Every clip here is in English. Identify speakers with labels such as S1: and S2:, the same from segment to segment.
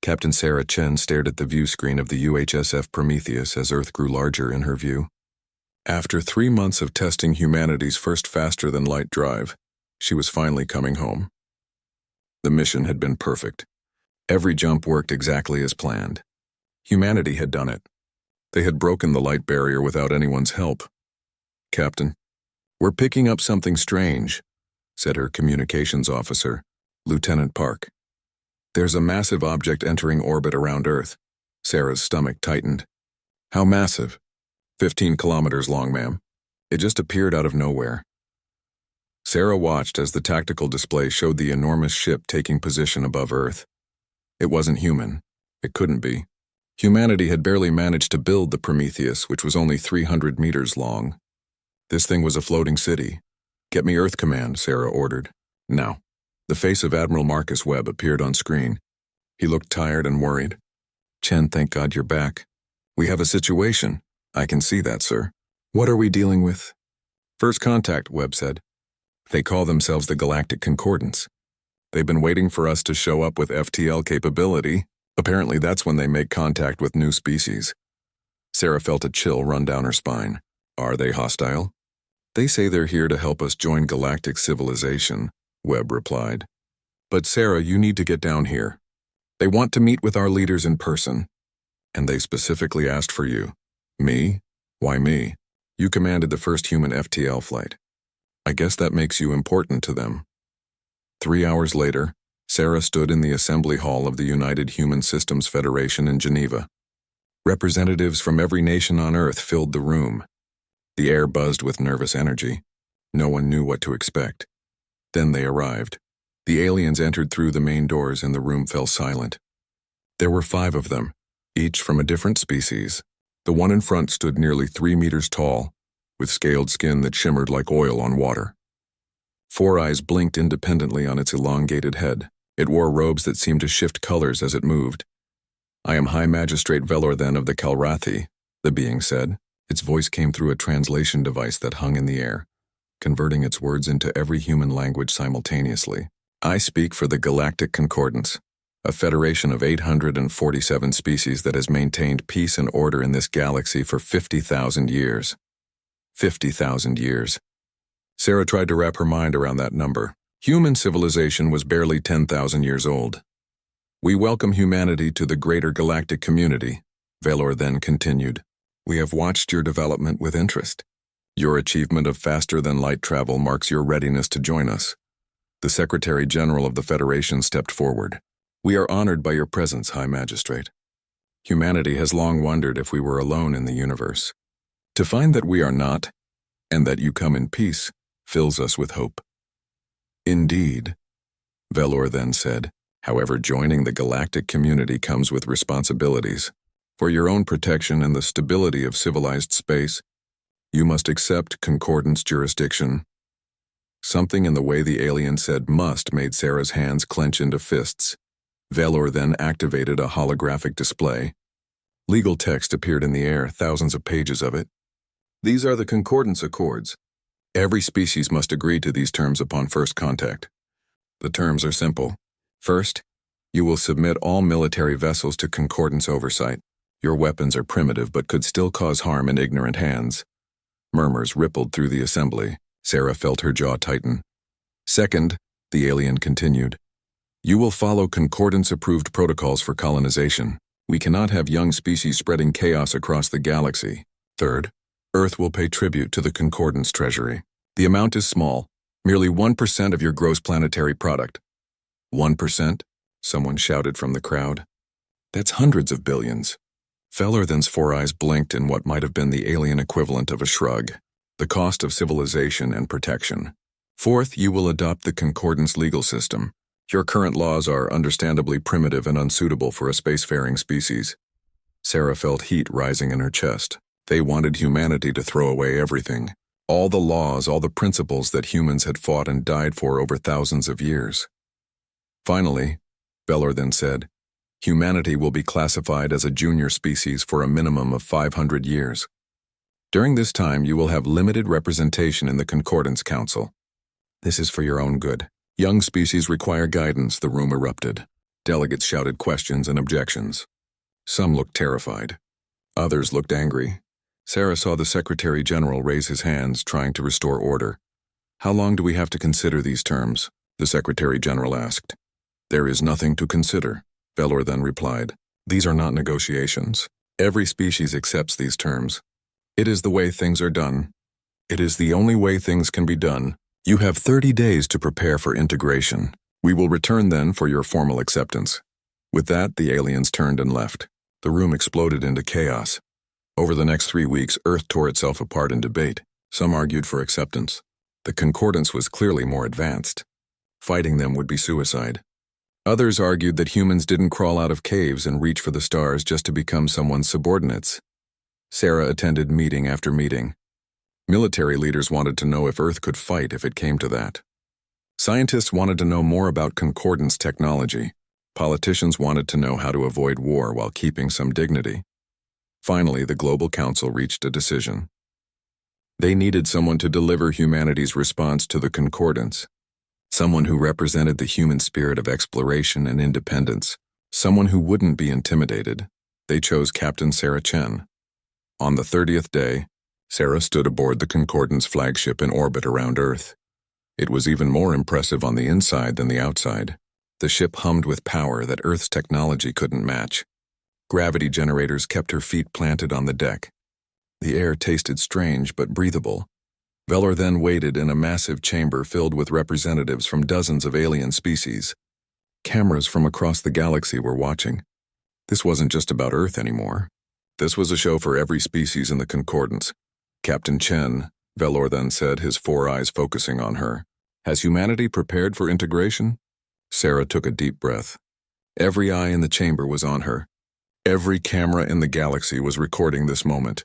S1: Captain Sarah Chen stared at the view screen of the UHSF Prometheus as Earth grew larger in her view. After 3 months of testing humanity's first faster-than-light drive, she was finally coming home. The mission had been perfect. Every jump worked exactly as planned. Humanity had done it. They had broken the light barrier without anyone's help. "Captain, we're picking up something strange," said her communications officer, Lieutenant Park. "There's a massive object entering orbit around Earth." Sarah's stomach tightened. "How massive?" 15 kilometers long, ma'am. It just appeared out of nowhere." Sarah watched as the tactical display showed the enormous ship taking position above Earth. It wasn't human. It couldn't be. Humanity had barely managed to build the Prometheus, which was only 300 meters long. This thing was a floating city. "Get me Earth Command," Sarah ordered. "Now." The face of Admiral Marcus Webb appeared on screen. He looked tired and worried. "Chen, thank God you're back. We have a situation." "I can see that, sir. What are we dealing with?" "First contact," Webb said. "They call themselves the Galactic Concordance. They've been waiting for us to show up with FTL capability. Apparently that's when they make contact with new species." Sarah felt a chill run down her spine. "Are they hostile?" "They say they're here to help us join galactic civilization," Webb replied. "But Sarah, you need to get down here. They want to meet with our leaders in person. And they specifically asked for you." "Me? Why me? You commanded the first human FTL flight. I guess that makes you important to them." 3 hours later, Sarah stood in the assembly hall of the United Human Systems Federation in Geneva. Representatives from every nation on Earth filled the room. The air buzzed with nervous energy. No one knew what to expect. Then they arrived. The aliens entered through the main doors and the room fell silent. There were 5 of them, each from a different species. The one in front stood nearly 3 meters tall, with scaled skin that shimmered like oil on water. 4 eyes blinked independently on its elongated head. It wore robes that seemed to shift colors as it moved. "I am High Magistrate Velorthen of the Kalrathi," the being said. Its voice came through a translation device that hung in the air, converting its words into every human language simultaneously. "I speak for the Galactic Concordance, a federation of 847 species that has maintained peace and order in this galaxy for 50,000 years. 50,000 years. Sarah tried to wrap her mind around that number. Human civilization was barely 10,000 years old. "We welcome humanity to the greater galactic community," Velor then continued. "We have watched your development with interest. Your achievement of faster-than-light travel marks your readiness to join us." The Secretary General of the Federation stepped forward. "We are honored by your presence, High Magistrate. Humanity has long wondered if we were alone in the universe. To find that we are not, and that you come in peace, fills us with hope." "Indeed," Velor then said. "However, joining the galactic community comes with responsibilities. For your own protection and the stability of civilized space, you must accept Concordance jurisdiction." Something in the way the alien said "must" made Sarah's hands clench into fists. Velor then activated a holographic display. Legal text appeared in the air, thousands of pages of it. "These are the Concordance Accords. Every species must agree to these terms upon first contact. The terms are simple. First, you will submit all military vessels to Concordance oversight. Your weapons are primitive but could still cause harm in ignorant hands." Murmurs rippled through the assembly. Sarah felt her jaw tighten. "Second," the alien continued, "you will follow Concordance-approved protocols for colonization. We cannot have young species spreading chaos across the galaxy. Third, Earth will pay tribute to the Concordance treasury. The amount is small, merely 1% of your gross planetary product." 1%? Someone shouted from the crowd. "That's hundreds of billions." Velorthen's 4 eyes blinked in what might have been the alien equivalent of a shrug. "The cost of civilization and protection. Fourth, you will adopt the Concordance legal system. Your current laws are understandably primitive and unsuitable for a spacefaring species." Sarah felt heat rising in her chest. They wanted humanity to throw away everything. All the laws, all the principles that humans had fought and died for over thousands of years. Finally, Velor then said, "Humanity will be classified as a junior species for a minimum of 500 years. During this time, you will have limited representation in the Concordance Council. This is for your own good. Young species require guidance," the room erupted. Delegates shouted questions and objections. Some looked terrified. Others looked angry. Sarah saw the Secretary General raise his hands, trying to restore order. "How long do we have to consider these terms?" the Secretary General asked. "There is nothing to consider," Velor then replied. "These are not negotiations. Every species accepts these terms. It is the way things are done. It is the only way things can be done. You have 30 days to prepare for integration. We will return then for your formal acceptance." With that, the aliens turned and left. The room exploded into chaos. Over the next 3 weeks, Earth tore itself apart in debate. Some argued for acceptance. The Concordance was clearly more advanced. Fighting them would be suicide. Others argued that humans didn't crawl out of caves and reach for the stars just to become someone's subordinates. Sarah attended meeting after meeting. Military leaders wanted to know if Earth could fight if it came to that. Scientists wanted to know more about Concordance technology. Politicians wanted to know how to avoid war while keeping some dignity. Finally, the Global Council reached a decision. They needed someone to deliver humanity's response to the Concordance. Someone who represented the human spirit of exploration and independence. Someone who wouldn't be intimidated. They chose Captain Sarah Chen. On the 30th day, Sarah stood aboard the Concordance flagship in orbit around Earth. It was even more impressive on the inside than the outside. The ship hummed with power that Earth's technology couldn't match. Gravity generators kept her feet planted on the deck. The air tasted strange but breathable. Velor then waited in a massive chamber filled with representatives from dozens of alien species. Cameras from across the galaxy were watching. This wasn't just about Earth anymore. This was a show for every species in the Concordance. "Captain Chen," Velor then said, his 4 eyes focusing on her. "Has humanity prepared for integration?" Sarah took a deep breath. Every eye in the chamber was on her. Every camera in the galaxy was recording this moment.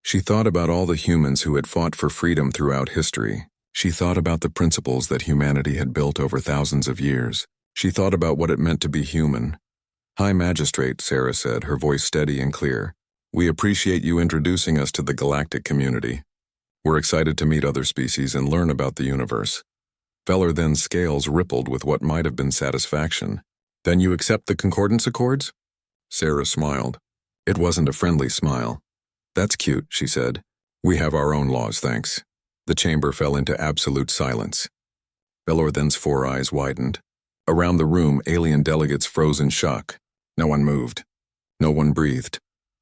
S1: She thought about all the humans who had fought for freedom throughout history. She thought about the principles that humanity had built over thousands of years. She thought about what it meant to be human. "High Magistrate," Sarah said, her voice steady and clear. "We appreciate you introducing us to the galactic community. We're excited to meet other species and learn about the universe." Velor then's scales rippled with what might have been satisfaction. "Then you accept the Concordance Accords?" Sarah smiled. It wasn't a friendly smile. "That's cute," she said. "We have our own laws, thanks." The chamber fell into absolute silence. Velor then's 4 eyes widened. Around the room, alien delegates froze in shock. No one moved. No one breathed.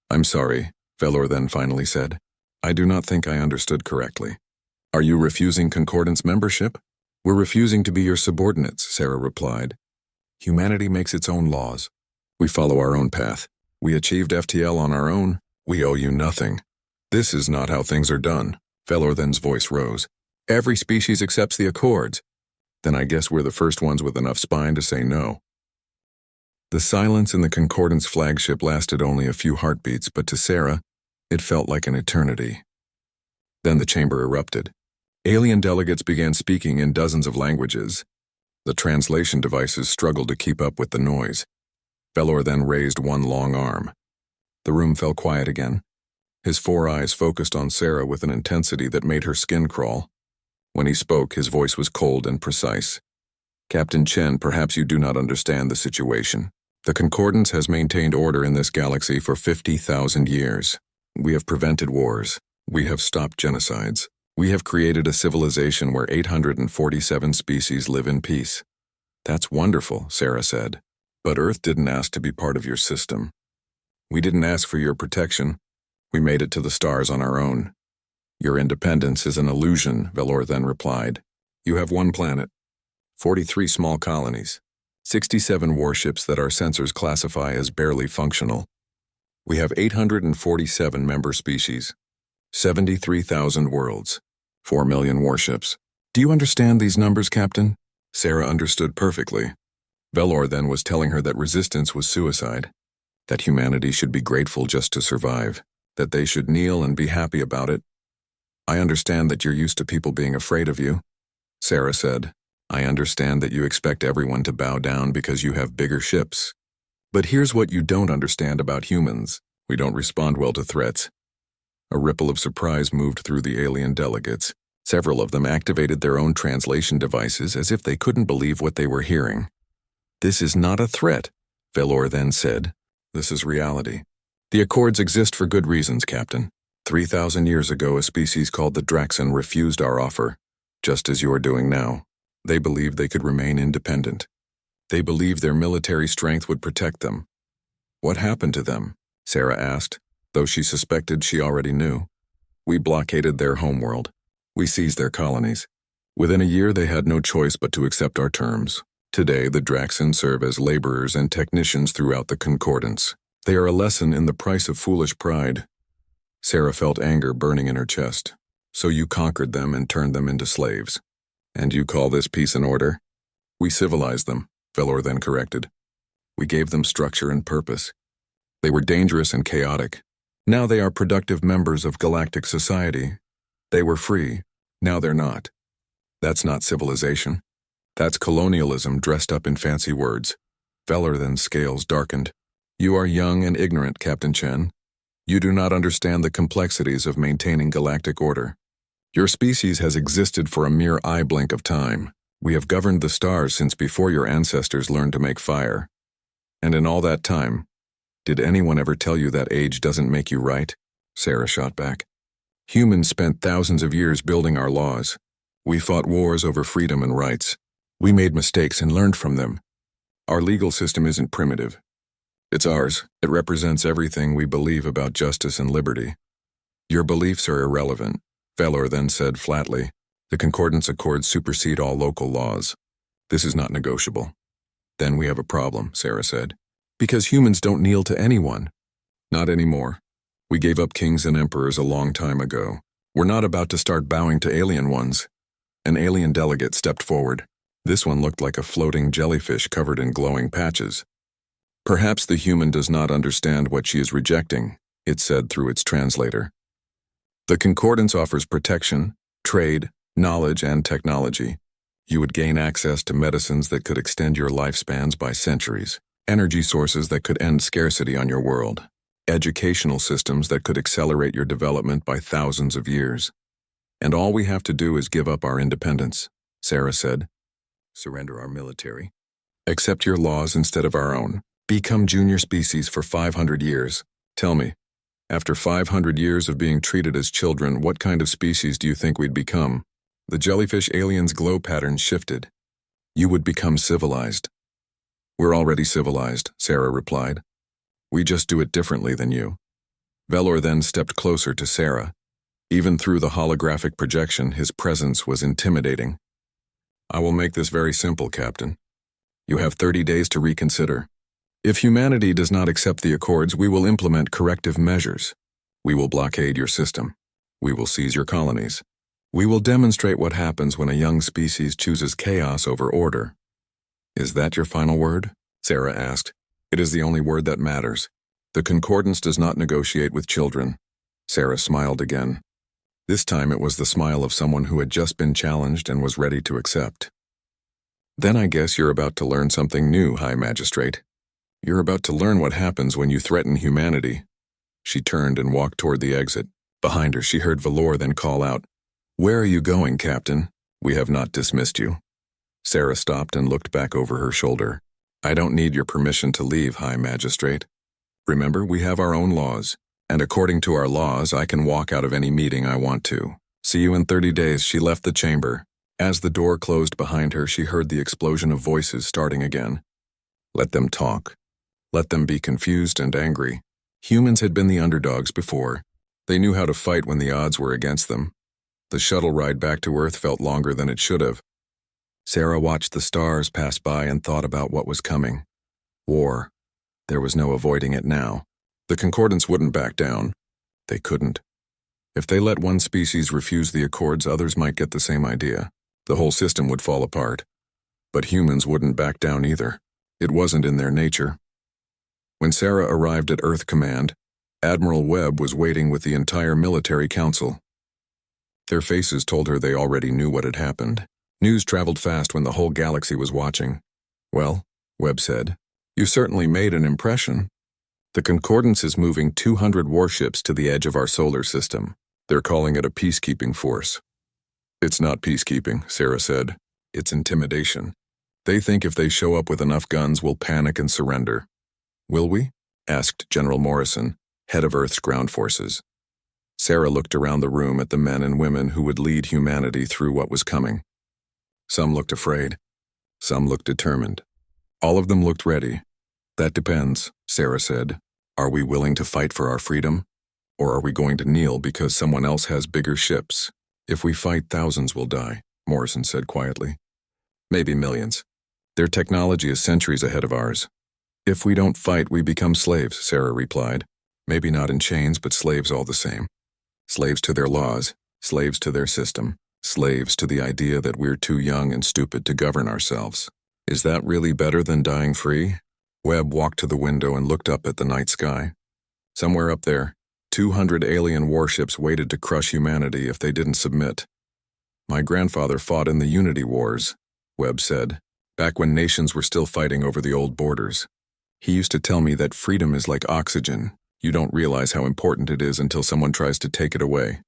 S1: "I'm sorry," Velor then finally said. "I do not think I understood correctly. Are you refusing Concordance membership?" "We're refusing to be your subordinates," Sarah replied. "Humanity makes its own laws. We follow our own path. We achieved FTL on our own. We owe you nothing. This is not how things are done." Velor then's voice rose. "Every species accepts the Accords." "Then I guess we're the first ones with enough spine to say no." The silence in the Concordance flagship lasted only a few heartbeats, but to Sarah, it felt like an eternity. Then the chamber erupted. Alien delegates began speaking in dozens of languages. The translation devices struggled to keep up with the noise. Velor then raised one long arm. The room fell quiet again. His 4 eyes focused on Sarah with an intensity that made her skin crawl. When he spoke, his voice was cold and precise. "Captain Chen, perhaps you do not understand the situation. The Concordance has maintained order in this galaxy for 50,000 years. We have prevented wars. We have stopped genocides. We have created a civilization where 847 species live in peace." "That's wonderful," Sarah said. "But Earth didn't ask to be part of your system. We didn't ask for your protection. We made it to the stars on our own." "Your independence is an illusion," Velor then replied. "You have 1 planet, 43 small colonies, 67 warships that our sensors classify as barely functional. We have 847 member species, 73,000 worlds, 4 million warships. Do you understand these numbers, Captain?" Sarah understood perfectly. Velor then was telling her that resistance was suicide, that humanity should be grateful just to survive, that they should kneel and be happy about it. "I understand that you're used to people being afraid of you," Sarah said. "I understand that you expect everyone to bow down because you have bigger ships. But here's what you don't understand about humans. We don't respond well to threats." A ripple of surprise moved through the alien delegates. Several of them activated their own translation devices as if they couldn't believe what they were hearing. This is not a threat, Velor then said. This is reality. The Accords exist for good reasons, Captain. 3,000 years ago, a species called the Draxan refused our offer, just as you are doing now. They believed they could remain independent. They believed their military strength would protect them. What happened to them? Sarah asked, though she suspected she already knew. We blockaded their homeworld. We seized their colonies. Within a year, they had no choice but to accept our terms. Today, the Draxan serve as laborers and technicians throughout the Concordance. They are a lesson in the price of foolish pride. Sarah felt anger burning in her chest. So you conquered them and turned them into slaves. And you call this peace and order? We civilized them, Velor then corrected. We gave them structure and purpose. They were dangerous and chaotic. Now they are productive members of galactic society. They were free. Now they're not. That's not civilization. That's colonialism dressed up in fancy words. Velor then's scales darkened. You are young and ignorant, Captain Chen. You do not understand the complexities of maintaining galactic order. Your species has existed for a mere eye blink of time. We have governed the stars since before your ancestors learned to make fire. And in all that time, did anyone ever tell you that age doesn't make you right? Sarah shot back. Humans spent thousands of years building our laws. We fought wars over freedom and rights. We made mistakes and learned from them. Our legal system isn't primitive. It's ours. It represents everything we believe about justice and liberty. Your beliefs are irrelevant, Velor then said flatly. The Concordance Accords supersede all local laws. This is not negotiable. Then we have a problem, Sarah said. Because humans don't kneel to anyone. Not anymore. We gave up kings and emperors a long time ago. We're not about to start bowing to alien ones. An alien delegate stepped forward. This one looked like a floating jellyfish covered in glowing patches. Perhaps the human does not understand what she is rejecting, it said through its translator. The Concordance offers protection, trade, knowledge, and technology. You would gain access to medicines that could extend your lifespans by centuries, energy sources that could end scarcity on your world, educational systems that could accelerate your development by thousands of years. And all we have to do is give up our independence, Sarah said. Surrender our military. Accept your laws instead of our own. Become junior species for 500 years. Tell me, after 500 years of being treated as children, what kind of species do you think we'd become? The jellyfish alien's glow pattern shifted. You would become civilized. We're already civilized, Sarah replied. We just do it differently than you. Velor then stepped closer to Sarah. Even through the holographic projection, his presence was intimidating. I will make this very simple, Captain. You have 30 days to reconsider. If humanity does not accept the Accords, we will implement corrective measures. We will blockade your system. We will seize your colonies. We will demonstrate what happens when a young species chooses chaos over order. Is that your final word? Sarah asked. It is the only word that matters. The Concordance does not negotiate with children. Sarah smiled again. This time it was the smile of someone who had just been challenged and was ready to accept. Then I guess you're about to learn something new, High Magistrate. You're about to learn what happens when you threaten humanity. She turned and walked toward the exit. Behind her, she heard Velor then call out, Where are you going, Captain? We have not dismissed you. Sarah stopped and looked back over her shoulder. I don't need your permission to leave, High Magistrate. Remember, we have our own laws, and according to our laws, I can walk out of any meeting I want to. See you in 30 days. She left the chamber. As the door closed behind her, she heard the explosion of voices starting again. Let them talk. Let them be confused and angry. Humans had been the underdogs before. They knew how to fight when the odds were against them. The shuttle ride back to Earth felt longer than it should have. Sarah watched the stars pass by and thought about what was coming. War. There was no avoiding it now. The Concordance wouldn't back down. They couldn't. If they let one species refuse the Accords, others might get the same idea. The whole system would fall apart. But humans wouldn't back down either. It wasn't in their nature. When Sarah arrived at Earth Command, Admiral Webb was waiting with the entire military council. Their faces told her they already knew what had happened. News traveled fast when the whole galaxy was watching. Well, Webb said, you certainly made an impression. The Concordance is moving 200 warships to the edge of our solar system. They're calling it a peacekeeping force. It's not peacekeeping, Sarah said. It's intimidation. They think if they show up with enough guns, we'll panic and surrender. Will we? Asked General Morrison, head of Earth's ground forces. Sarah looked around the room at the men and women who would lead humanity through what was coming. Some looked afraid. Some looked determined. All of them looked ready. That depends, Sarah said. Are we willing to fight for our freedom? Or are we going to kneel because someone else has bigger ships? If we fight, thousands will die, Morrison said quietly. Maybe millions. Their technology is centuries ahead of ours. If we don't fight, we become slaves, Sarah replied. Maybe not in chains, but slaves all the same. Slaves to their laws, slaves to their system, slaves to the idea that we're too young and stupid to govern ourselves. Is that really better than dying free? Webb walked to the window and looked up at the night sky. Somewhere up there, 200 alien warships waited to crush humanity if they didn't submit. My grandfather fought in the Unity Wars, Webb said, back when nations were still fighting over the old borders. He used to tell me that freedom is like oxygen. You don't realize how important it is until someone tries to take it away.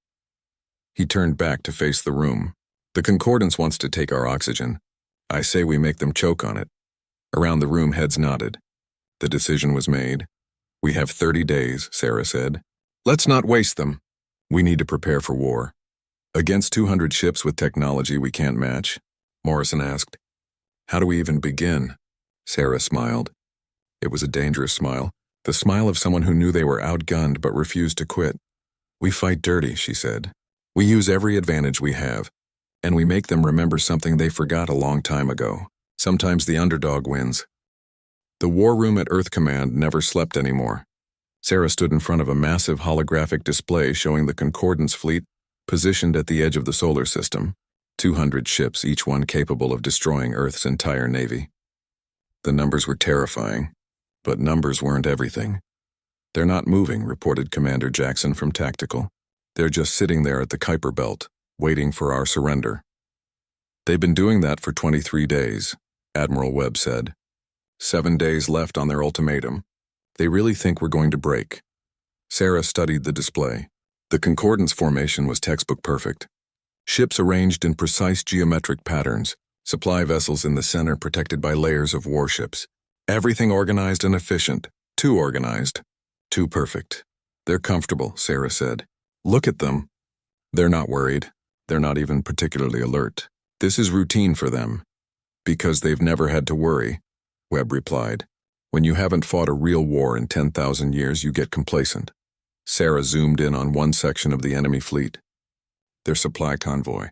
S1: He turned back to face the room. The Concordance wants to take our oxygen. I say we make them choke on it. Around the room, heads nodded. The decision was made. We have 30 days, Sarah said. Let's not waste them. We need to prepare for war. Against 200 ships with technology we can't match? Morrison asked. How do we even begin? Sarah smiled. It was a dangerous smile. The smile of someone who knew they were outgunned but refused to quit. We fight dirty, she said. We use every advantage we have, and we make them remember something they forgot a long time ago. Sometimes the underdog wins. The war room at Earth Command never slept anymore. Sarah stood in front of a massive holographic display showing the Concordance fleet positioned at the edge of the solar system. 200 ships, each one capable of destroying Earth's entire navy. The numbers were terrifying. But numbers weren't everything. They're not moving, reported Commander Jackson from Tactical. They're just sitting there at the Kuiper Belt, waiting for our surrender. They've been doing that for 23 days, Admiral Webb said. 7 days left on their ultimatum. They really think we're going to break. Sarah studied the display. The Concordance formation was textbook perfect. Ships arranged in precise geometric patterns, supply vessels in the center protected by layers of warships. Everything organized and efficient. Too organized. Too perfect. They're comfortable, Sarah said. Look at them. They're not worried. They're not even particularly alert. This is routine for them. Because they've never had to worry, Webb replied. When you haven't fought a real war in 10,000 years, you get complacent. Sarah zoomed in on one section of the enemy fleet. Their supply convoy.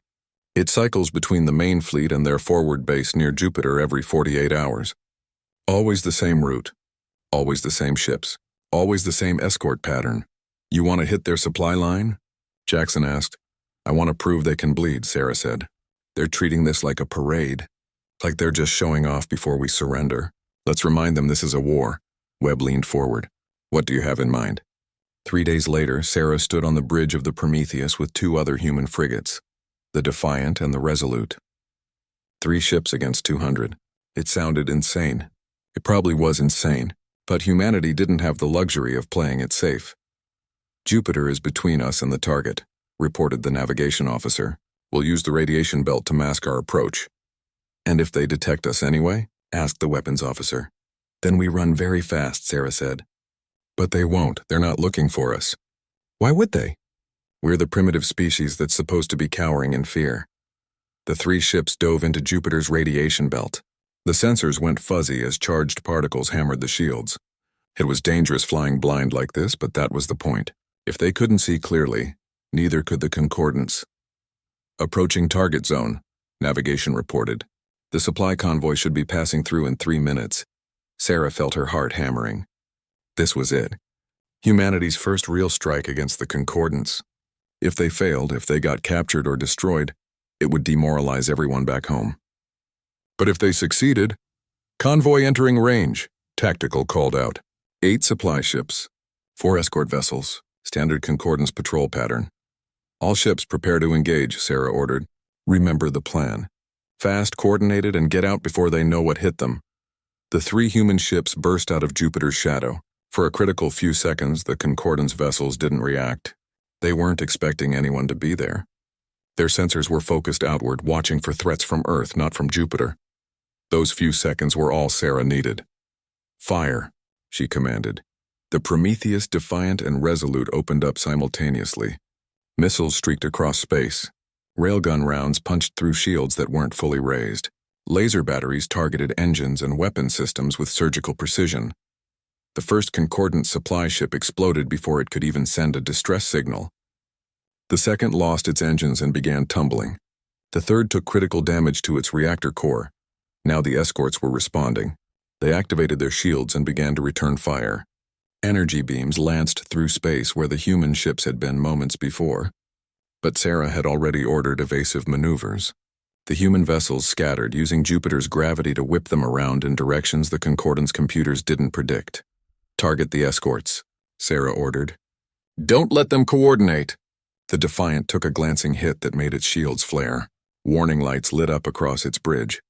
S1: It cycles between the main fleet and their forward base near Jupiter every 48 hours. Always the same route, always the same ships, always the same escort pattern. You want to hit their supply line? Jackson asked. I want to prove they can bleed, Sarah said. They're treating this like a parade, like they're just showing off before we surrender. Let's remind them this is a war. Webb leaned forward. What do you have in mind? 3 days later, Sarah stood on the bridge of the Prometheus with 2 other human frigates, the Defiant and the Resolute. 3 ships against 200. It sounded insane. It probably was insane, but humanity didn't have the luxury of playing it safe. Jupiter is between us and the target, reported the navigation officer. We'll use the radiation belt to mask our approach. And if they detect us anyway? Asked the weapons officer. Then we run very fast, Sarah said. But they won't. They're not looking for us. Why would they? We're the primitive species that's supposed to be cowering in fear. The 3 ships dove into Jupiter's radiation belt. The sensors went fuzzy as charged particles hammered the shields. It was dangerous flying blind like this, but that was the point. If they couldn't see clearly, neither could the Concordance. Approaching target zone, navigation reported. The supply convoy should be passing through in 3 minutes. Sarah felt her heart hammering. This was it. Humanity's first real strike against the Concordance. If they failed, if they got captured or destroyed, it would demoralize everyone back home. But if they succeeded, convoy entering range, Tactical called out. 8 supply ships, 4 escort vessels, standard Concordance patrol pattern. All ships prepare to engage, Sarah ordered. Remember the plan. Fast, coordinated, and get out before they know what hit them. The 3 human ships burst out of Jupiter's shadow. For a critical few seconds, the Concordance vessels didn't react. They weren't expecting anyone to be there. Their sensors were focused outward, watching for threats from Earth, not from Jupiter. Those few seconds were all Sarah needed. "Fire," she commanded. The Prometheus, Defiant, and Resolute opened up simultaneously. Missiles streaked across space. Railgun rounds punched through shields that weren't fully raised. Laser batteries targeted engines and weapon systems with surgical precision. The first Concordant supply ship exploded before it could even send a distress signal. The second lost its engines and began tumbling. The third took critical damage to its reactor core. Now the escorts were responding. They activated their shields and began to return fire. Energy beams lanced through space where the human ships had been moments before. But Sarah had already ordered evasive maneuvers. The human vessels scattered, using Jupiter's gravity to whip them around in directions the Concordance computers didn't predict. "Target the escorts," Sarah ordered. "Don't let them coordinate." The Defiant took a glancing hit that made its shields flare. Warning lights lit up across its bridge.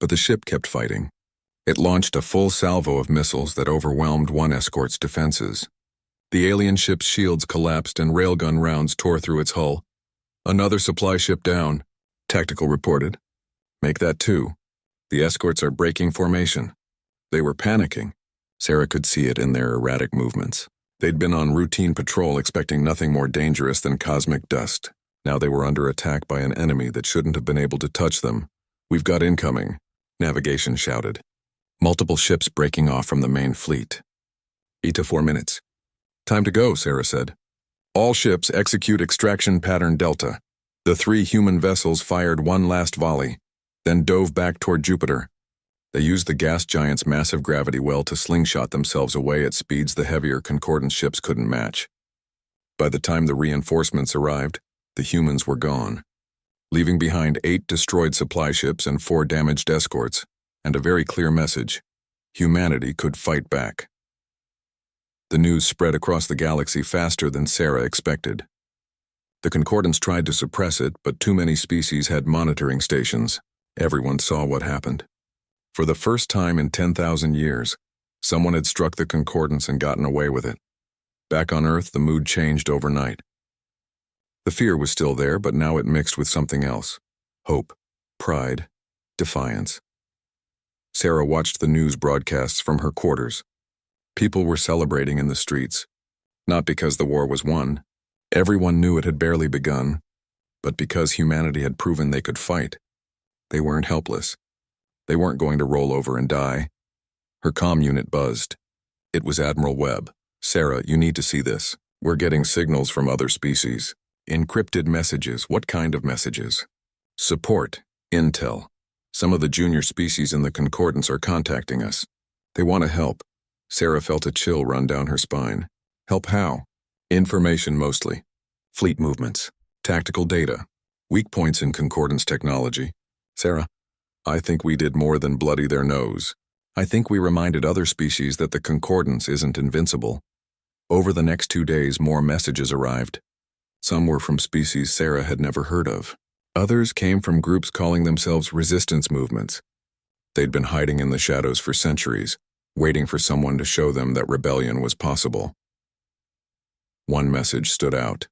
S1: But the ship kept fighting. It launched a full salvo of missiles that overwhelmed one escort's defenses. The alien ship's shields collapsed and railgun rounds tore through its hull. "Another supply ship down," Tactical reported. "Make that 2. The escorts are breaking formation." They were panicking. Sarah could see it in their erratic movements. They'd been on routine patrol expecting nothing more dangerous than cosmic dust. Now they were under attack by an enemy that shouldn't have been able to touch them. "We've got incoming," navigation shouted. Multiple ships breaking off from the main fleet. 8 to 4 minutes. "Time to go," Sarah said. "All ships execute extraction pattern Delta." The 3 human vessels fired one last volley, then dove back toward Jupiter. They used the gas giant's massive gravity well to slingshot themselves away at speeds the heavier Concordance ships couldn't match. By the time the reinforcements arrived, the humans were gone, leaving behind 8 destroyed supply ships and 4 damaged escorts, and a very clear message: humanity could fight back. The news spread across the galaxy faster than Sarah expected. The Concordance tried to suppress it, but too many species had monitoring stations. Everyone saw what happened. For the first time in 10,000 years, someone had struck the Concordance and gotten away with it. Back on Earth, the mood changed overnight. The fear was still there, but now it mixed with something else: hope, pride, defiance. Sarah watched the news broadcasts from her quarters. People were celebrating in the streets, not because the war was won. Everyone knew it had barely begun, but because humanity had proven they could fight. They weren't helpless. They weren't going to roll over and die. Her comm unit buzzed. It was Admiral Webb. "Sarah, you need to see this. We're getting signals from other species. Encrypted messages." "What kind of messages?" "Support. Intel. Some of the junior species in the Concordance are contacting us. They want to help." Sarah felt a chill run down her spine. "Help how?" "Information mostly. Fleet movements. Tactical data. Weak points in Concordance technology." "Sarah, I think we did more than bloody their nose. I think we reminded other species that the Concordance isn't invincible." Over the next 2 days, more messages arrived. Some were from species Sarah had never heard of. Others came from groups calling themselves resistance movements. They'd been hiding in the shadows for centuries, waiting for someone to show them that rebellion was possible. One message stood out.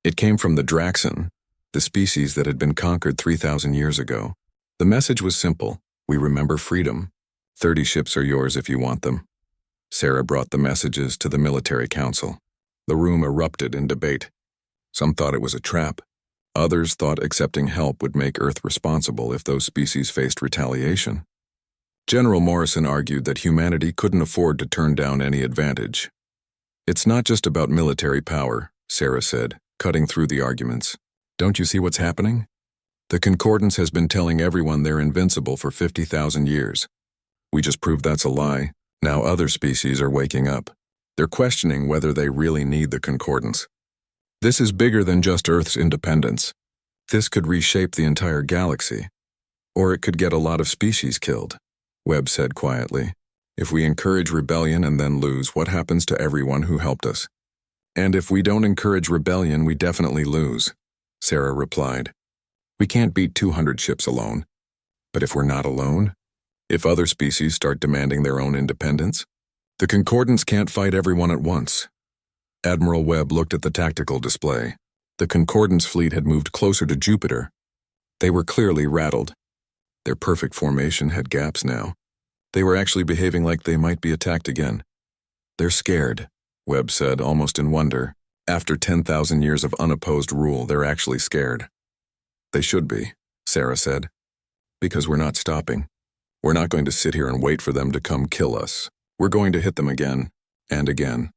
S1: It came from the Draxan, the species that had been conquered 3,000 years ago. The message was simple: "We remember freedom. 30 ships are yours if you want them." Sarah brought the messages to the military council. The room erupted in debate. Some thought it was a trap. Others thought accepting help would make Earth responsible if those species faced retaliation. General Morrison argued that humanity couldn't afford to turn down any advantage. "It's not just about military power," Sarah said, cutting through the arguments. "Don't you see what's happening? The Concordance has been telling everyone they're invincible for 50,000 years. We just proved that's a lie. Now other species are waking up. They're questioning whether they really need the Concordance. This is bigger than just Earth's independence. This could reshape the entire galaxy. Or it could get a lot of species killed," Webb said quietly. "If we encourage rebellion and then lose, what happens to everyone who helped us?" "And if we don't encourage rebellion, we definitely lose," Sarah replied. "We can't beat 200 ships alone. But if we're not alone, if other species start demanding their own independence, the Concordance can't fight everyone at once." Admiral Webb looked at the tactical display. The Concordance fleet had moved closer to Jupiter. They were clearly rattled. Their perfect formation had gaps now. They were actually behaving like they might be attacked again. "They're scared," Webb said, almost in wonder. After 10,000 years of unopposed rule, they're actually scared. "They should be," Sarah said. "Because we're not stopping. We're not going to sit here and wait for them to come kill us. We're going to hit them again, and again.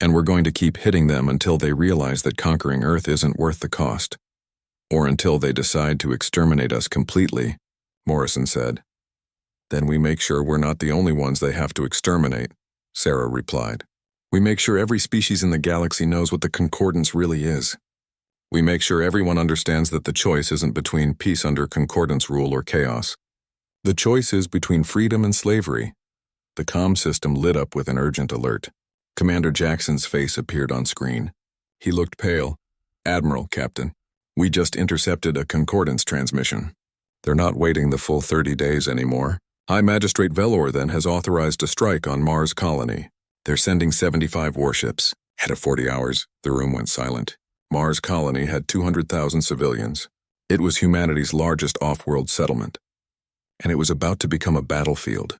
S1: And we're going to keep hitting them until they realize that conquering Earth isn't worth the cost. Or until they decide to exterminate us completely," Morrison said. "Then we make sure we're not the only ones they have to exterminate," Sarah replied. "We make sure every species in the galaxy knows what the Concordance really is. We make sure everyone understands that the choice isn't between peace under Concordance rule or chaos. The choice is between freedom and slavery." The comm system lit up with an urgent alert. Commander Jackson's face appeared on screen. He looked pale. "Admiral, Captain, we just intercepted a Concordance transmission. They're not waiting the full 30 days anymore. High Magistrate Velor then has authorized a strike on Mars Colony. They're sending 75 warships. At 40 hours, the room went silent. Mars Colony had 200,000 civilians. It was humanity's largest off-world settlement. And it was about to become a battlefield.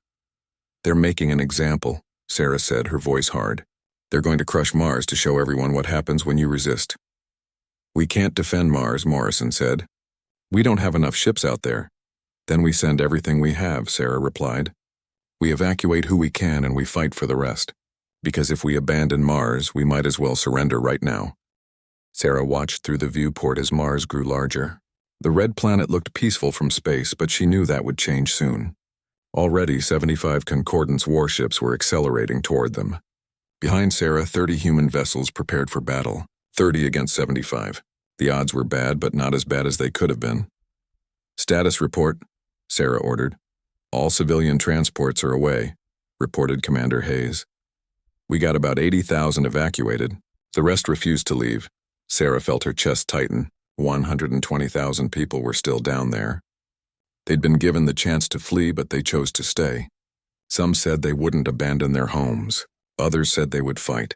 S1: "They're making an example," Sarah said, her voice hard. "They're going to crush Mars to show everyone what happens when you resist." "We can't defend Mars," Morrison said. "We don't have enough ships out there." "Then we send everything we have," Sarah replied. "We evacuate who we can and we fight for the rest. Because if we abandon Mars, we might as well surrender right now." Sarah watched through the viewport as Mars grew larger. The red planet looked peaceful from space, but she knew that would change soon. Already, 75 Concordance warships were accelerating toward them. Behind Sarah, 30 human vessels prepared for battle, 30 against 75. The odds were bad, but not as bad as they could have been. "Status report," Sarah ordered. "All civilian transports are away," reported Commander Hayes. "We got about 80,000 evacuated. The rest refused to leave." Sarah felt her chest tighten. 120,000 people were still down there. They'd been given the chance to flee, but they chose to stay. Some said they wouldn't abandon their homes. Others said they would fight.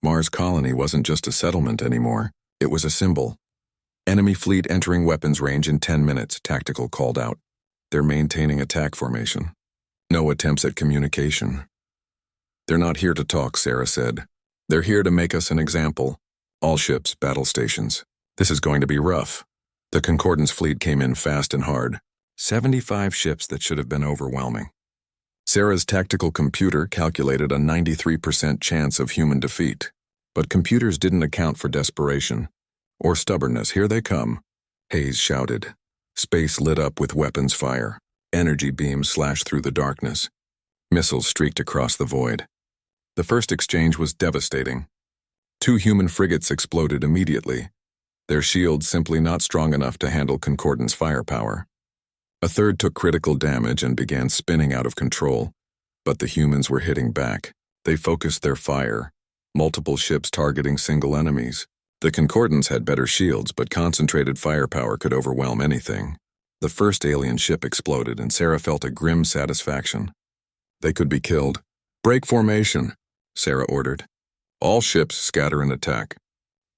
S1: Mars Colony wasn't just a settlement anymore. It was a symbol. "Enemy fleet entering weapons range in 10 minutes, Tactical called out. "They're maintaining attack formation. No attempts at communication." "They're not here to talk," Sarah said. "They're here to make us an example. All ships, battle stations. This is going to be rough." The Concordance fleet came in fast and hard. 75 ships that should have been overwhelming. Sarah's tactical computer calculated a 93% chance of human defeat. But computers didn't account for desperation. Or stubbornness. "Here they come," Hayes shouted. Space lit up with weapons fire. Energy beams slashed through the darkness. Missiles streaked across the void. The first exchange was devastating. 2 human frigates exploded immediately, their shields simply not strong enough to handle Concordance firepower. A third took critical damage and began spinning out of control, but the humans were hitting back. They focused their fire, multiple ships targeting single enemies. The Concordance had better shields, but concentrated firepower could overwhelm anything. The first alien ship exploded, and Sarah felt a grim satisfaction. They could be killed. "Break formation," Sarah ordered. "All ships scatter and attack.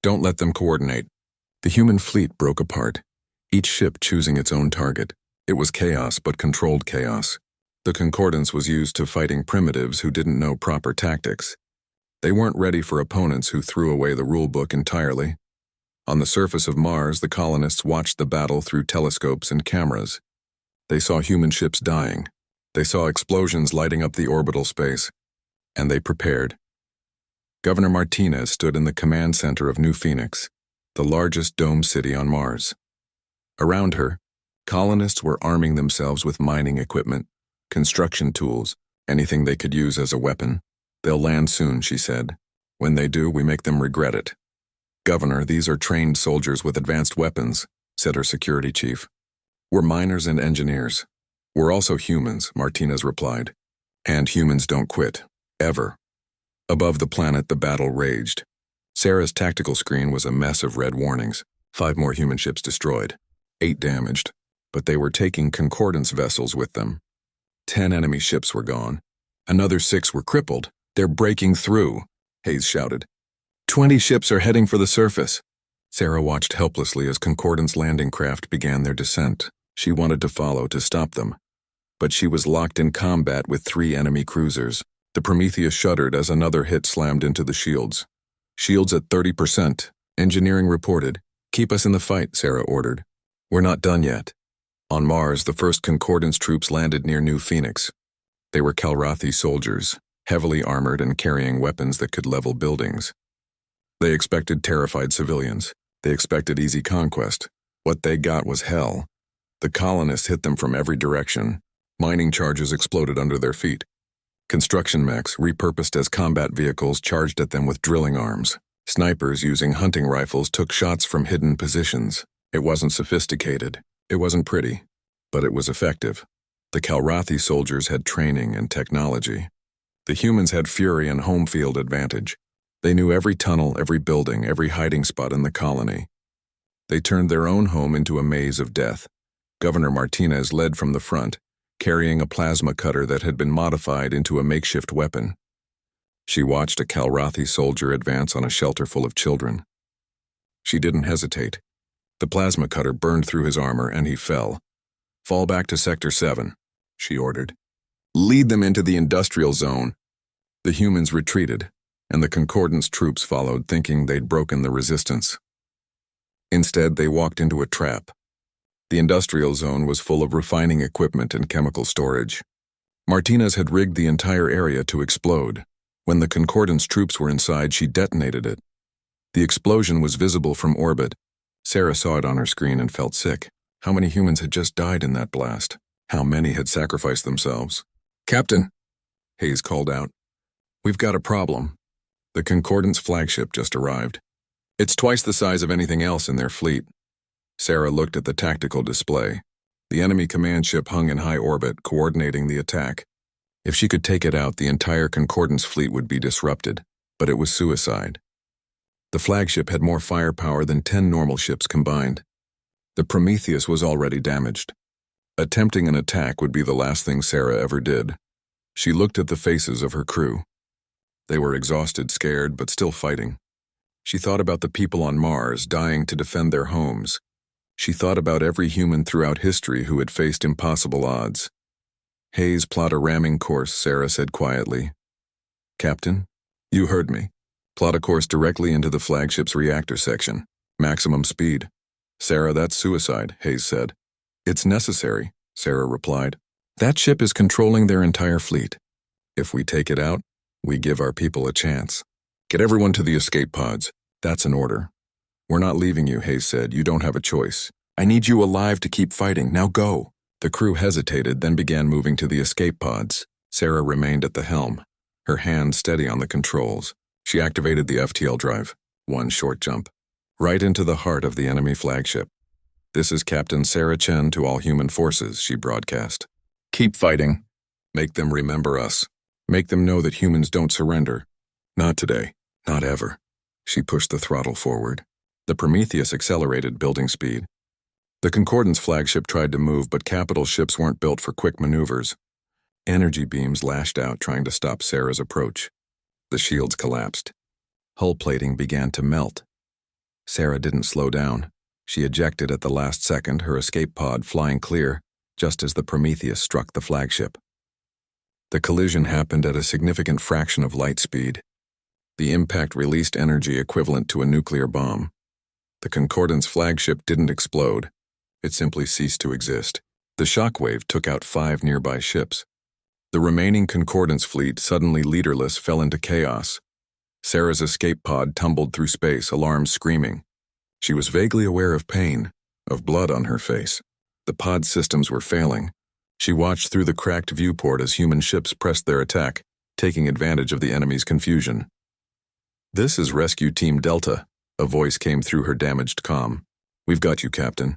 S1: Don't let them coordinate." The human fleet broke apart, each ship choosing its own target. It was chaos, but controlled chaos. The Concordance was used to fighting primitives who didn't know proper tactics. They weren't ready for opponents who threw away the rulebook entirely. On the surface of Mars, the colonists watched the battle through telescopes and cameras. They saw human ships dying. They saw explosions lighting up the orbital space. And they prepared. Governor Martinez stood in the command center of New Phoenix, the largest dome city on Mars. Around her, colonists were arming themselves with mining equipment, construction tools, anything they could use as a weapon. "They'll land soon," she said. "When they do, we make them regret it." "Governor, these are trained soldiers with advanced weapons," said her security chief. "We're miners and engineers. We're also humans," Martinez replied. "And humans don't quit. Ever." Above the planet, the battle raged. Sarah's tactical screen was a mess of red warnings. 5 more human ships destroyed. 8 damaged. But they were taking Concordance vessels with them. 10 enemy ships were gone. Another 6 were crippled. "They're breaking through," Hayes shouted. 20 ships are heading for the surface." Sarah watched helplessly as Concordance landing craft began their descent. She wanted to follow to stop them, but she was locked in combat with 3 enemy cruisers. The Prometheus shuddered as another hit slammed into the shields. Shields at 30%. Engineering reported. Keep us in the fight, Sarah ordered. We're not done yet. On Mars, the first Concordance troops landed near New Phoenix. They were Calrathi soldiers, heavily armored and carrying weapons that could level buildings. They expected terrified civilians. They expected easy conquest. What they got was hell. The colonists hit them from every direction. Mining charges exploded under their feet. Construction mechs, repurposed as combat vehicles, charged at them with drilling arms. Snipers using hunting rifles took shots from hidden positions. It wasn't sophisticated. It wasn't pretty. But it was effective. The Calrathi soldiers had training and technology. The humans had fury and home field advantage. They knew every tunnel, every building, every hiding spot in the colony. They turned their own home into a maze of death. Governor Martinez led from the front, carrying a plasma cutter that had been modified into a makeshift weapon. She watched a Calrathi soldier advance on a shelter full of children. She didn't hesitate. The plasma cutter burned through his armor and he fell. Fall back to Sector 7, she ordered. Lead them into the industrial zone. The humans retreated, and the Concordance troops followed, thinking they'd broken the resistance. Instead, they walked into a trap. The industrial zone was full of refining equipment and chemical storage. Martinez had rigged the entire area to explode. When the Concordance troops were inside, she detonated it. The explosion was visible from orbit. Sarah saw it on her screen and felt sick. How many humans had just died in that blast? How many had sacrificed themselves? Captain, Hayes called out. We've got a problem. The Concordance flagship just arrived. It's twice the size of anything else in their fleet. Sarah looked at the tactical display. The enemy command ship hung in high orbit, coordinating the attack. If she could take it out, the entire Concordance fleet would be disrupted, but it was suicide. The flagship had more firepower than 10 normal ships combined. The Prometheus was already damaged. Attempting an attack would be the last thing Sarah ever did. She looked at the faces of her crew. They were exhausted, scared, but still fighting. She thought about the people on Mars dying to defend their homes. She thought about every human throughout history who had faced impossible odds. Hayes, plot a ramming course, Sarah said quietly. Captain, you heard me. Plot a course directly into the flagship's reactor section. Maximum speed. Sarah, that's suicide, Hayes said. It's necessary, Sarah replied. That ship is controlling their entire fleet. If we take it out, we give our people a chance. Get everyone to the escape pods. That's an order. We're not leaving you, Hayes said. You don't have a choice. I need you alive to keep fighting. Now go. The crew hesitated, then began moving to the escape pods. Sarah remained at the helm, her hand steady on the controls. She activated the FTL drive. One short jump. Right into the heart of the enemy flagship. This is Captain Sarah Chen to all human forces, she broadcast. Keep fighting. Make them remember us. Make them know that humans don't surrender. Not today. Not ever. She pushed the throttle forward. The Prometheus accelerated, building speed. The Concordance flagship tried to move, but capital ships weren't built for quick maneuvers. Energy beams lashed out, trying to stop Sarah's approach. The shields collapsed. Hull plating began to melt. Sarah didn't slow down. She ejected at the last second, her escape pod flying clear, just as the Prometheus struck the flagship. The collision happened at a significant fraction of light speed. The impact released energy equivalent to a nuclear bomb. The Concordance flagship didn't explode. It simply ceased to exist. The shockwave took out 5 nearby ships. The remaining Concordance fleet, suddenly leaderless, fell into chaos. Sarah's escape pod tumbled through space, alarms screaming. She was vaguely aware of pain, of blood on her face. The pod systems were failing. She watched through the cracked viewport as human ships pressed their attack, taking advantage of the enemy's confusion. This is Rescue Team Delta, a voice came through her damaged comm. We've got you, Captain.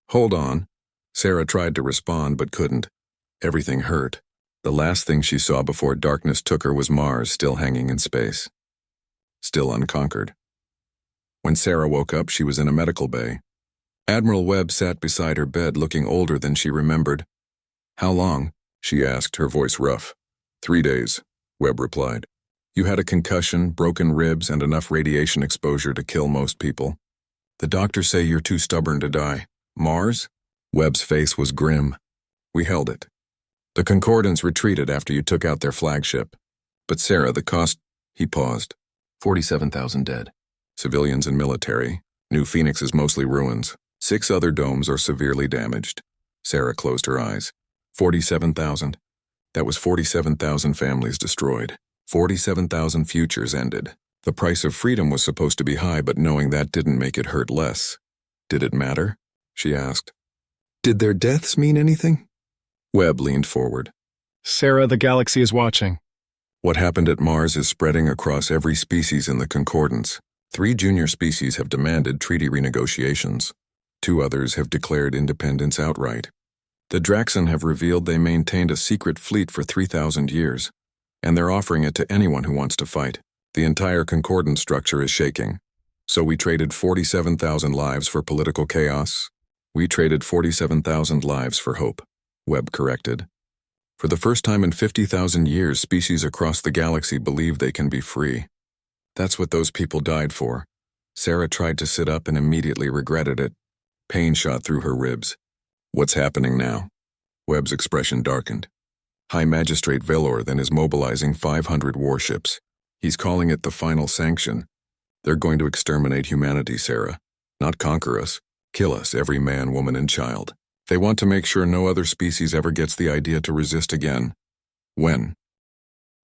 S1: Hold on. Sarah tried to respond but couldn't. Everything hurt. The last thing she saw before darkness took her was Mars still hanging in space. Still unconquered. When Sarah woke up, she was in a medical bay. Admiral Webb sat beside her bed, looking older than she remembered. How long? She asked, her voice rough. 3 days, Webb replied. You had a concussion, broken ribs, and enough radiation exposure to kill most people. The doctors say you're too stubborn to die. Mars? Webb's face was grim. We held it. The Concordance retreated after you took out their flagship. But Sarah, the cost... He paused. 47,000 dead. Civilians and military. New Phoenix is mostly ruins. 6 other domes are severely damaged. Sarah closed her eyes. 47,000. That was 47,000 families destroyed. 47,000 futures ended. The price of freedom was supposed to be high, but knowing that didn't make it hurt less. Did it matter? She asked. Did their deaths mean anything? Webb leaned forward.
S2: Sarah, the galaxy is watching.
S1: What happened at Mars is spreading across every species in the Concordance. 3 junior species have demanded treaty renegotiations. 2 others have declared independence outright. The Draxan have revealed they maintained a secret fleet for 3,000 years, and they're offering it to anyone who wants to fight. The entire Concordance structure is shaking. So we traded 47,000 lives for political chaos. We traded 47,000 lives for hope, Webb corrected. For the first time in 50,000 years, species across the galaxy believe they can be free. That's what those people died for. Sarah tried to sit up and immediately regretted it. Pain shot through her ribs. What's happening now? Webb's expression darkened. High Magistrate Velor then is mobilizing 500 warships. He's calling it the final sanction. They're going to exterminate humanity, Sarah. Not conquer us. Kill us, every man, woman, and child. They want to make sure no other species ever gets the idea to resist again. When?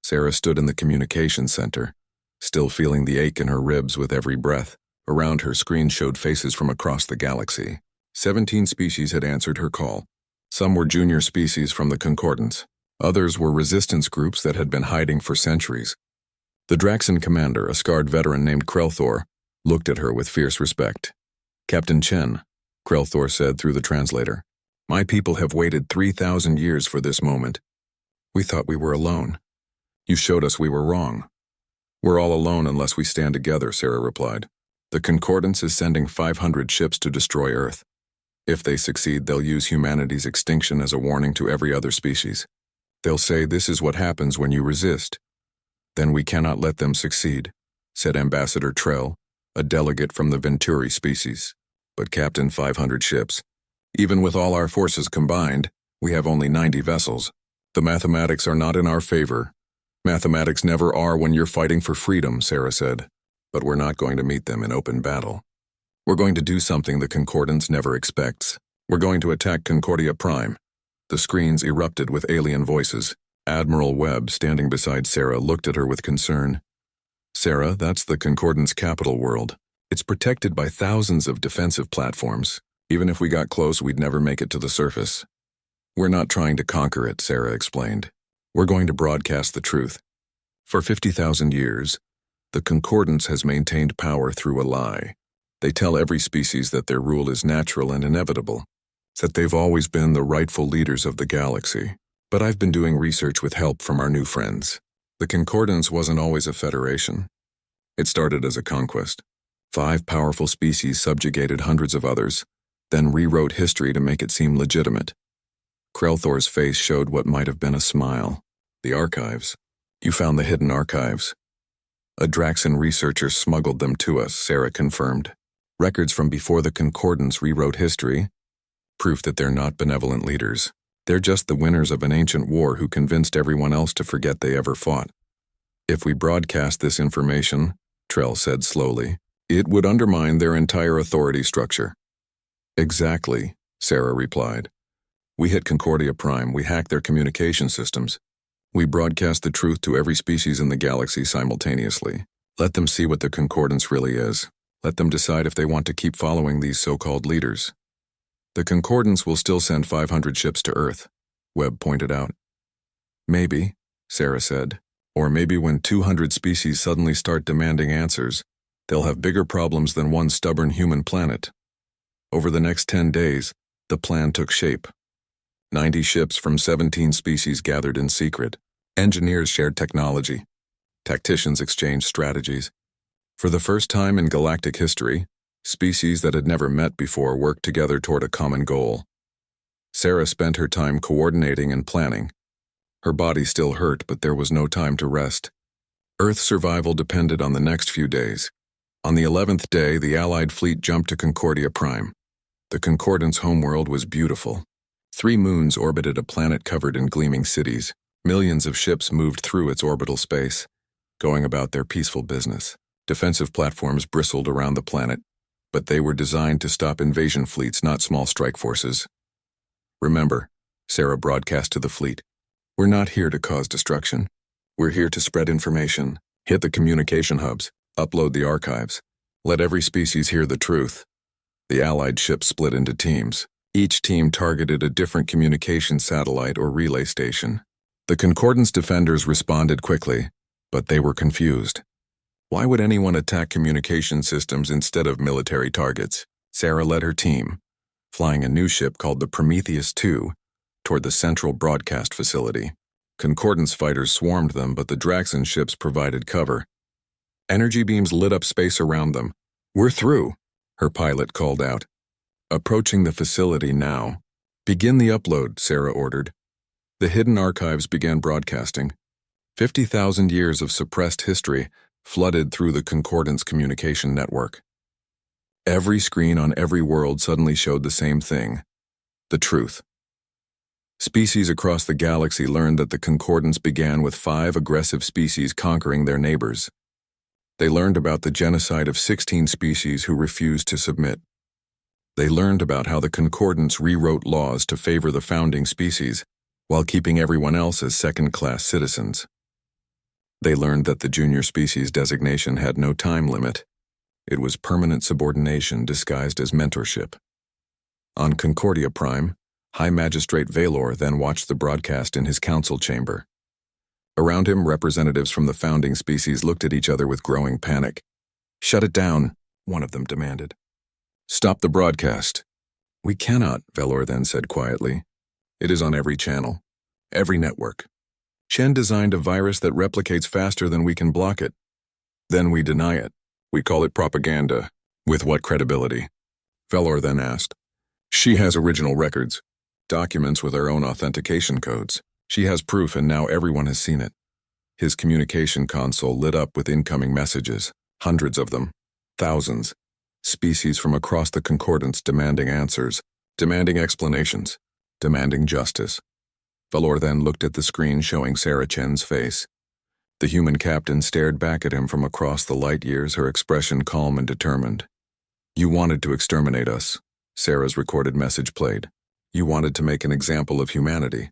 S1: Sarah stood in the communications center, still feeling the ache in her ribs with every breath. Around her, screen showed faces from across the galaxy. 17 species had answered her call. Some were junior species from the Concordance. Others were resistance groups that had been hiding for centuries. The Draxan commander, a scarred veteran named Krelthor, looked at her with fierce respect. Captain Chen, Krelthor said through the translator, my people have waited 3,000 years for this moment. We thought we were alone. You showed us we were wrong. We're all alone unless we stand together, Sarah replied. The Concordance is sending 500 ships to destroy Earth. If they succeed, they'll use humanity's extinction as a warning to every other species. They'll say this is what happens when you resist. Then we cannot let them succeed, said Ambassador Trell, a delegate from the Venturi species. But Captain, 500 ships. Even with all our forces combined, we have only 90 vessels. The mathematics are not in our favor. Mathematics never are when you're fighting for freedom, Sarah said. But we're not going to meet them in open battle. We're going to do something the Concordance never expects. We're going to attack Concordia Prime. The screens erupted with alien voices. Admiral Webb, standing beside Sarah, looked at her with concern. Sarah, that's the Concordance capital world. It's protected by thousands of defensive platforms. Even if we got close, we'd never make it to the surface. We're not trying to conquer it, Sarah explained. We're going to broadcast the truth. For 50,000 years, the Concordance has maintained power through a lie. They tell every species that their rule is natural and inevitable, that they've always been the rightful leaders of the galaxy. But I've been doing research with help from our new friends. The Concordance wasn't always a federation. It started as a conquest. 5 powerful species subjugated hundreds of others, then rewrote history to make it seem legitimate. Krelthor's face showed what might have been a smile. The archives. You found the hidden archives. A Draxan researcher smuggled them to us, Sarah confirmed. Records from before the Concordance rewrote history. Proof that they're not benevolent leaders. They're just the winners of an ancient war who convinced everyone else to forget they ever fought. If we broadcast this information, Trell said slowly, it would undermine their entire authority structure. Exactly, Sarah replied. We hit Concordia Prime, we hacked their communication systems. We broadcast the truth to every species in the galaxy simultaneously. Let them see what the Concordance really is. Let them decide if they want to keep following these so-called leaders. The Concordance will still send 500 ships to Earth, Webb pointed out. Maybe, Sarah said. Or maybe when 200 species suddenly start demanding answers, they'll have bigger problems than one stubborn human planet. Over the next 10 days, the plan took shape. 90 ships from 17 species gathered in secret. Engineers shared technology. Tacticians exchanged strategies. For the first time in galactic history, species that had never met before worked together toward a common goal. Sarah spent her time coordinating and planning. Her body still hurt, but there was no time to rest. Earth's survival depended on the next few days. On the 11th day, the Allied fleet jumped to Concordia Prime. The Concordance homeworld was beautiful. 3 moons orbited a planet covered in gleaming cities. Millions of ships moved through its orbital space, going about their peaceful business. Defensive platforms bristled around the planet, but they were designed to stop invasion fleets, not small strike forces. Remember, Sarah broadcast to the fleet, we're not here to cause destruction. We're here to spread information, hit the communication hubs, upload the archives. Let every species hear the truth. The Allied ships split into teams. Each team targeted a different communication satellite or relay station. The Concordance defenders responded quickly, but they were confused. Why would anyone attack communication systems instead of military targets? Sarah led her team, flying a new ship called the Prometheus II, toward the central broadcast facility. Concordance fighters swarmed them, but the Draxon ships provided cover. Energy beams lit up space around them. We're through, her pilot called out. Approaching the facility now. Begin the upload, Sarah ordered. The hidden archives began broadcasting. 50,000 years of suppressed history flooded through the Concordance communication network. Every screen on every world suddenly showed the same thing: the truth. Species across the galaxy learned that the Concordance began with 5 aggressive species conquering their neighbors. They learned about the genocide of 16 species who refused to submit. They learned about how the Concordance rewrote laws to favor the founding species, while keeping everyone else as second-class citizens. They learned that the junior species designation had no time limit. It was permanent subordination disguised as mentorship. On Concordia Prime, High Magistrate Valor then watched the broadcast in his council chamber. Around him, representatives from the founding species looked at each other with growing panic. "Shut it down," one of them demanded. "Stop the broadcast." "We cannot," Valor then said quietly. "It is on every channel, every network. Chen designed a virus that replicates faster than we can block it. Then we deny it. We call it propaganda. With what credibility?" Valor then asked. "She has original records, documents with her own authentication codes. She has proof, and now everyone has seen it." His communication console lit up with incoming messages, hundreds of them, thousands. Species from across the Concordance demanding answers, demanding explanations, demanding justice. Valor then looked at the screen showing Sarah Chen's face. The human captain stared back at him from across the light years, her expression calm and determined. "You wanted to exterminate us," Sarah's recorded message played. "You wanted to make an example of humanity.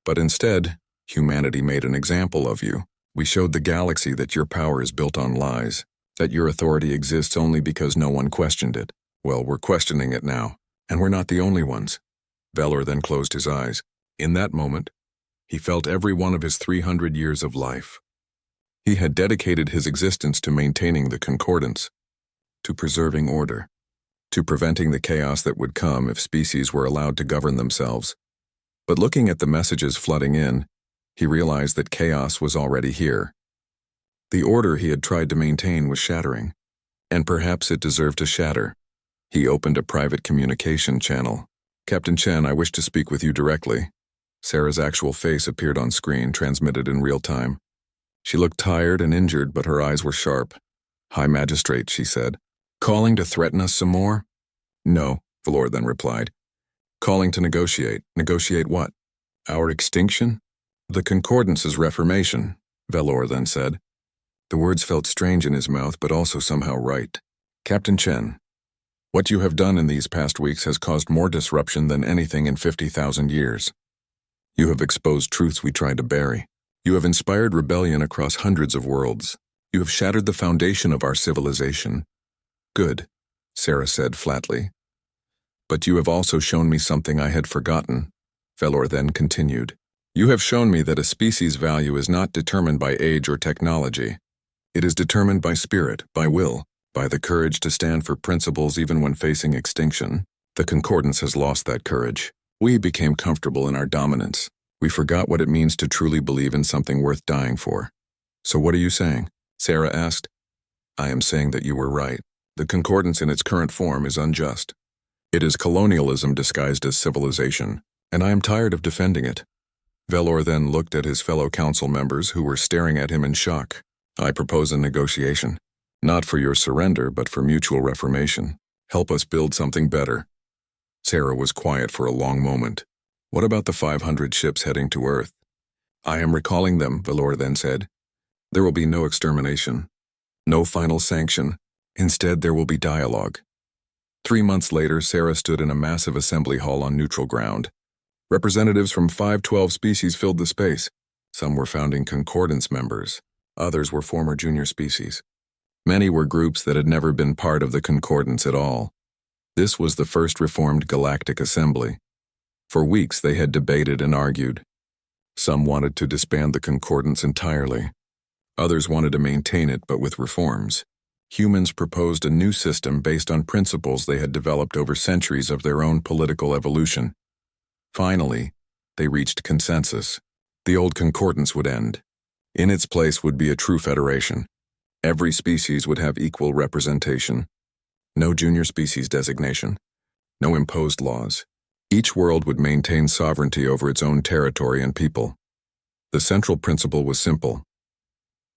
S1: But instead, humanity made an example of you. We showed the galaxy that your power is built on lies, that your authority exists only because no one questioned it. Well, we're questioning it now, and we're not the only ones." Valor then closed his eyes. In that moment, he felt every one of his 300 years of life. He had dedicated his existence to maintaining the Concordance, to preserving order, to preventing the chaos that would come if species were allowed to govern themselves. But looking at the messages flooding in, he realized that chaos was already here. The order he had tried to maintain was shattering, and perhaps it deserved to shatter. He opened a private communication channel. "Captain Chen, I wish to speak with you directly." Sarah's actual face appeared on screen, transmitted in real time. She looked tired and injured, but her eyes were sharp. "High Magistrate," she said. "Calling to threaten us some more?" "No," Valor then replied. "Calling to negotiate." "Negotiate what?" "Our extinction?" "The Concordance's reformation," Valor then said. The words felt strange in his mouth, but also somehow right. "Captain Chen, what you have done in these past weeks has caused more disruption than anything in 50,000 years. You have exposed truths we tried to bury. You have inspired rebellion across hundreds of worlds. You have shattered the foundation of our civilization." "Good," Sarah said flatly. "But you have also shown me something I had forgotten," Valor then continued. "You have shown me that a species' value is not determined by age or technology. It is determined by spirit, by will, by the courage to stand for principles even when facing extinction. The Concordance has lost that courage. We became comfortable in our dominance. We forgot what it means to truly believe in something worth dying for." "So what are you saying?" Sarah asked. "I am saying that you were right. The Concordance in its current form is unjust. It is colonialism disguised as civilization, and I am tired of defending it." Valor then looked at his fellow council members who were staring at him in shock. "I propose a negotiation. Not for your surrender, but for mutual reformation. Help us build something better." Sarah was quiet for a long moment. What about the 500 ships heading to Earth? I am recalling them, Valor then said. There will be no extermination. No final sanction. Instead, there will be dialogue. 3 months later, Sarah stood in a massive assembly hall on neutral ground. Representatives from 512 species filled the space. Some were founding concordance members. Others were former junior species. Many were groups that had never been part of the concordance at all. This was the first reformed Galactic Assembly. For weeks they had debated and argued. Some wanted to disband the concordance entirely. Others wanted to maintain it, but with reforms. Humans proposed a new system based on principles they had developed over centuries of their own political evolution. Finally, they reached consensus. The old concordance would end. In its place would be a true federation. Every species would have equal representation. No junior species designation. No imposed laws. Each world would maintain sovereignty over its own territory and people. The central principle was simple.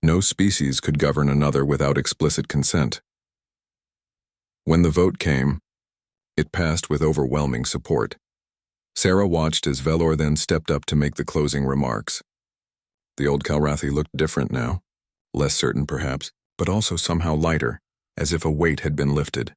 S1: No species could govern another without explicit consent. When the vote came, it passed with overwhelming support. Sarah watched as Velor then stepped up to make the closing remarks. The old Kalrathi looked different now, less certain perhaps, but also somehow lighter, as if a weight had been lifted.